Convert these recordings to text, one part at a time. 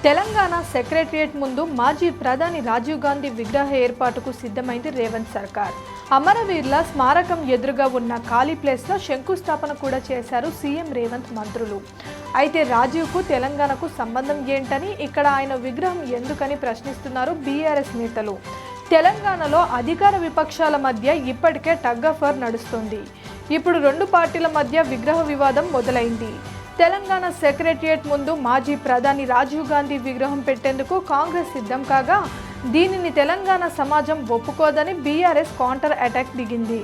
Telangana secretariat ముందు మాజీ ప్రధాని రాజీవ్ గాంధీ విగ్రహ ఏర్పాటుకు సిద్ధమైంది రేవంత్ సర్కార్. అమరవీరుల స్మారకం ఎదురుగా ఉన్న ఖాళీ ప్లేస్లో శంకుస్థాపన కూడా చేశారు సీఎం రేవంత్ మంత్రులు. అయితే రాజీవ్కు తెలంగాణకు సంబంధం ఏంటని, ఇక్కడ ఆయన విగ్రహం ఎందుకని ప్రశ్నిస్తున్నారు బీఆర్ఎస్ నేతలు. తెలంగాణలో అధికార విపక్షాల మధ్య ఇప్పటికే టగ్ ఆఫ్ వార్ నడుస్తుంది. ఇప్పుడు రెండు పార్టీల మధ్య విగ్రహ వివాదం మొదలైంది. తెలంగాణ సెక్రటరియట్ ముందు మాజీ ప్రధాని రాజీవ్ గాంధీ విగ్రహం పెట్టేందుకు కాంగ్రెస్ సిద్ధం కాగా, దీనిని తెలంగాణ సమాజం ఒప్పుకోదని బీఆర్ఎస్ కౌంటర్ అటాక్ దిగింది.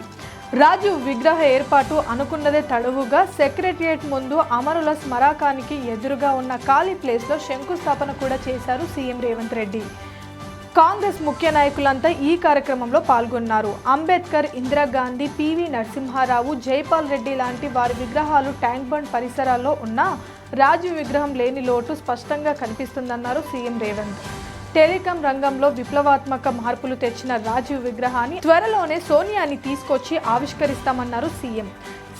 రాజీవ్ విగ్రహ ఏర్పాటు అనుకున్నదే తడువుగా సెక్రటరియట్ ముందు అమరుల స్మారకానికి ఎదురుగా ఉన్న ఖాళీ ప్లేస్లో శంకుస్థాపన కూడా చేశారు సీఎం రేవంత్ రెడ్డి. కాంగ్రెస్ ముఖ్య నాయకులంతా ఈ కార్యక్రమంలో పాల్గొన్నారు. అంబేద్కర్, ఇందిరాగాంధీ, పివి నరసింహారావు, జైపాల్ రెడ్డి లాంటి వారి విగ్రహాలు ట్యాంక్ బండ్ పరిసరాల్లో ఉన్న రాజీవ్ విగ్రహం లేని లోటు స్పష్టంగా కనిపిస్తుందన్నారు సీఎం రేవంత్. టెలికాం రంగంలో విప్లవాత్మక మార్పులు తెచ్చిన రాజీవ్ విగ్రహాన్ని త్వరలోనే సోనియాని తీసుకొచ్చి ఆవిష్కరిస్తామన్నారు సీఎం.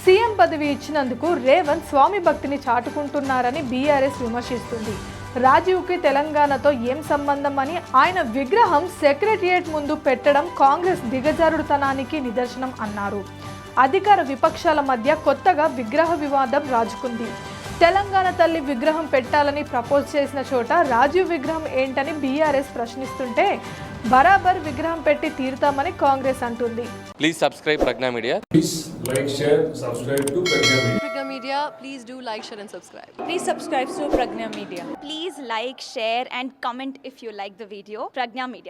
సీఎం పదవి ఇచ్చినందుకు రేవంత్ స్వామి భక్తిని చాటుకుంటున్నారని బీఆర్ఎస్ విమర్శిస్తుంది. రాజీవ్కి తెలంగాణతో ఏం సంబంధం అని ఆయన విగ్రహం సెక్రటరియట్ ముందు పెట్టడం కాంగ్రెస్ దిగజారుడుతనానికి నిదర్శనం అన్నారు. అధికార విపక్షాల మధ్య కొత్తగా విగ్రహ వివాదం రాజుకుంది. తెలంగాణ తల్లి విగ్రహం పెట్టాలని ప్రపోజ్ చేసిన చోట రాజీవ్ విగ్రహం ఏంటని బీఆర్ఎస్ ప్రశ్నిస్తుంటే, బరాబర్ విగ్రహం పెట్టి తీరుతామని కాంగ్రెస్ అంటుంది. Please subscribe Pragya media. Please like, share, subscribe to Pragna Media. Pragna Media, please do like, share and subscribe. Please subscribe to Pragna Media. Please like, share and comment if you like the video. Pragna Media.